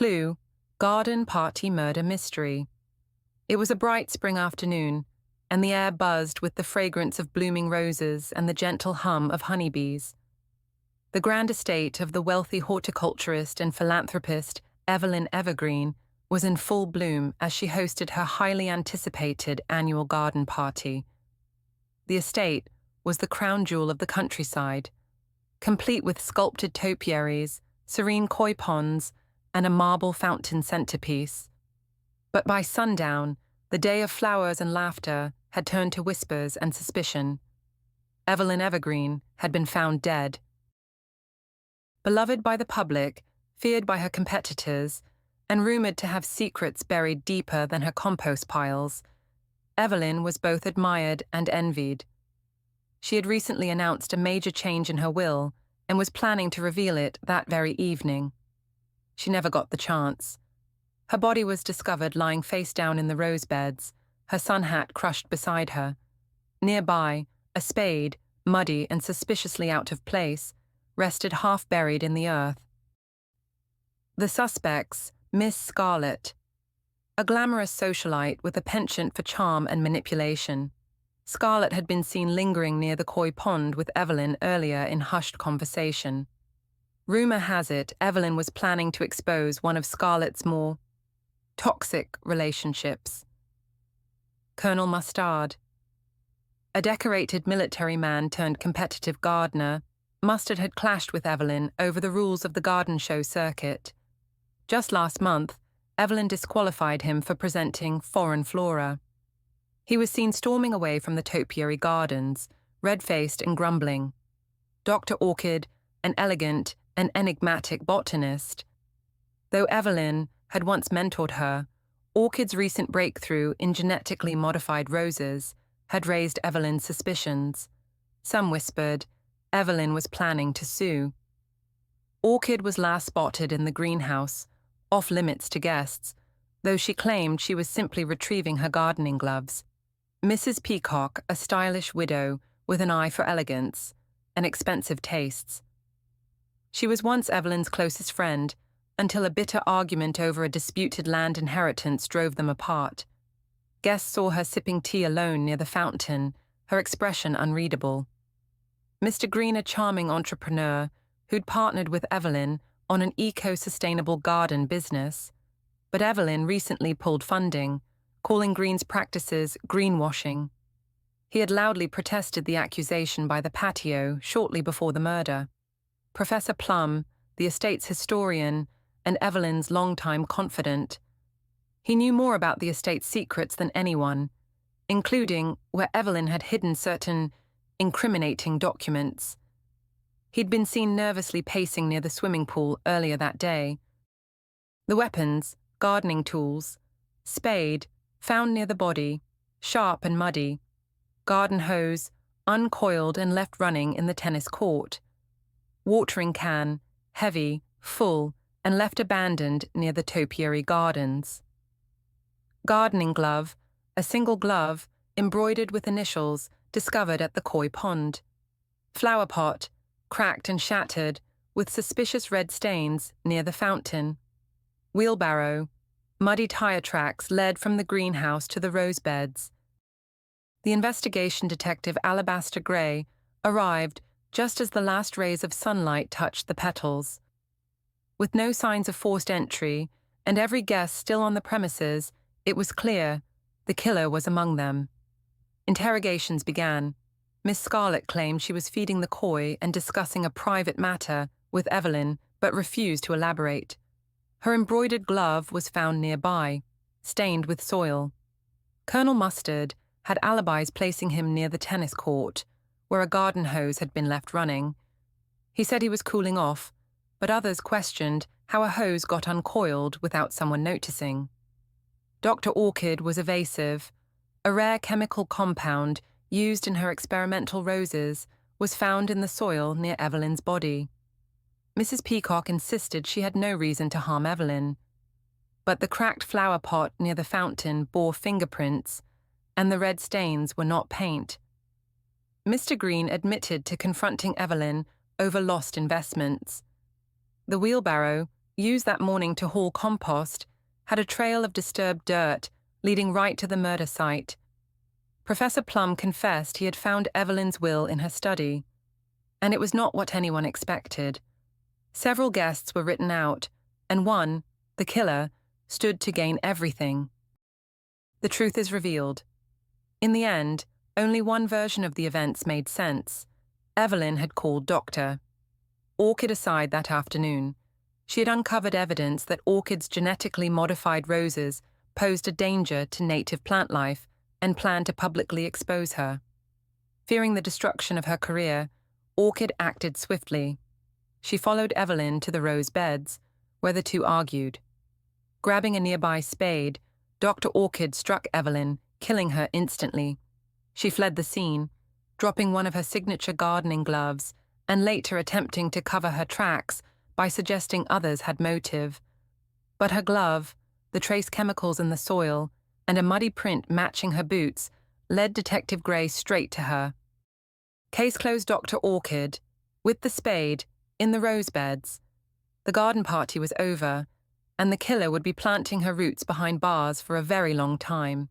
Clue: Garden Party Murder Mystery. It was a bright spring afternoon, and the air buzzed with the fragrance of blooming roses and the gentle hum of honeybees. The grand estate of the wealthy horticulturist and philanthropist Evelyn Evergreen was in full bloom as she hosted her highly anticipated annual garden party. The estate was the crown jewel of the countryside, complete with sculpted topiaries, serene koi ponds, and a marble fountain centerpiece. But by sundown, the day of flowers and laughter had turned to whispers and suspicion. Evelyn Evergreen had been found dead. Beloved by the public, feared by her competitors, and rumored to have secrets buried deeper than her compost piles, Evelyn was both admired and envied. She had recently announced a major change in her will and was planning to reveal it that very evening. She never got the chance. Her body was discovered lying face down in the rose beds, her sun hat crushed beside her. Nearby, a spade, muddy and suspiciously out of place, rested half buried in the earth. The suspects, Miss Scarlett, a glamorous socialite with a penchant for charm and manipulation. Scarlett had been seen lingering near the koi pond with Evelyn earlier in hushed conversation. Rumor has it Evelyn was planning to expose one of Scarlett's more toxic relationships. Colonel Mustard, a decorated military man turned competitive gardener, Mustard had clashed with Evelyn over the rules of the garden show circuit. Just last month, Evelyn disqualified him for presenting foreign flora. He was seen storming away from the topiary gardens, red-faced and grumbling. Dr. Orchid, an elegant and enigmatic botanist. Though Evelyn had once mentored her, Orchid's recent breakthrough in genetically modified roses had raised Evelyn's suspicions. Some whispered Evelyn was planning to sue. Orchid was last spotted in the greenhouse, off-limits to guests, though she claimed she was simply retrieving her gardening gloves. Mrs. Peacock, a stylish widow with an eye for elegance and expensive tastes. She was once Evelyn's closest friend, until a bitter argument over a disputed land inheritance drove them apart. Guests saw her sipping tea alone near the fountain, her expression unreadable. Mr. Green, a charming entrepreneur who'd partnered with Evelyn on an eco-sustainable garden business, but Evelyn recently pulled funding, calling Green's practices greenwashing. He had loudly protested the accusation by the patio shortly before the murder. Professor Plum, the estate's historian and Evelyn's longtime confidant, he knew more about the estate's secrets than anyone, including where Evelyn had hidden certain incriminating documents. He'd been seen nervously pacing near the swimming pool earlier that day. The weapons, gardening tools, spade, found near the body, sharp and muddy, garden hose, uncoiled and left running in the tennis court, watering can, heavy, full, and left abandoned near the topiary gardens. Gardening glove, a single glove, embroidered with initials, discovered at the koi pond. Flower pot, cracked and shattered, with suspicious red stains near the fountain. Wheelbarrow, muddy tire tracks led from the greenhouse to the rose beds. The investigation detective Alabaster Gray arrived just as the last rays of sunlight touched the petals. With no signs of forced entry, and every guest still on the premises, it was clear the killer was among them. Interrogations began. Miss Scarlett claimed she was feeding the koi and discussing a private matter with Evelyn, but refused to elaborate. Her embroidered glove was found nearby, stained with soil. Colonel Mustard had alibis placing him near the tennis court, where a garden hose had been left running. He said he was cooling off, but others questioned how a hose got uncoiled without someone noticing. Dr. Orchid was evasive. A rare chemical compound used in her experimental roses was found in the soil near Evelyn's body. Mrs. Peacock insisted she had no reason to harm Evelyn. But the cracked flower pot near the fountain bore fingerprints, and the red stains were not paint. Mr. Green admitted to confronting Evelyn over lost investments. The wheelbarrow, used that morning to haul compost, had a trail of disturbed dirt leading right to the murder site. Professor Plum confessed he had found Evelyn's will in her study, and it was not what anyone expected. Several guests were written out, and one, the killer, stood to gain everything. The truth is revealed. In the end, only one version of the events made sense. Evelyn had called Doctor. Orchid aside that afternoon, she had uncovered evidence that Orchid's genetically modified roses posed a danger to native plant life and planned to publicly expose her. Fearing the destruction of her career, Orchid acted swiftly. She followed Evelyn to the rose beds, where the two argued. Grabbing a nearby spade, Dr. Orchid struck Evelyn, killing her instantly. She fled the scene, dropping one of her signature gardening gloves, and later attempting to cover her tracks by suggesting others had motive. But her glove, the trace chemicals in the soil, and a muddy print matching her boots led Detective Gray straight to her. Case closed. Dr. Orchid, with the spade, in the rose beds. The garden party was over, and the killer would be planting her roots behind bars for a very long time.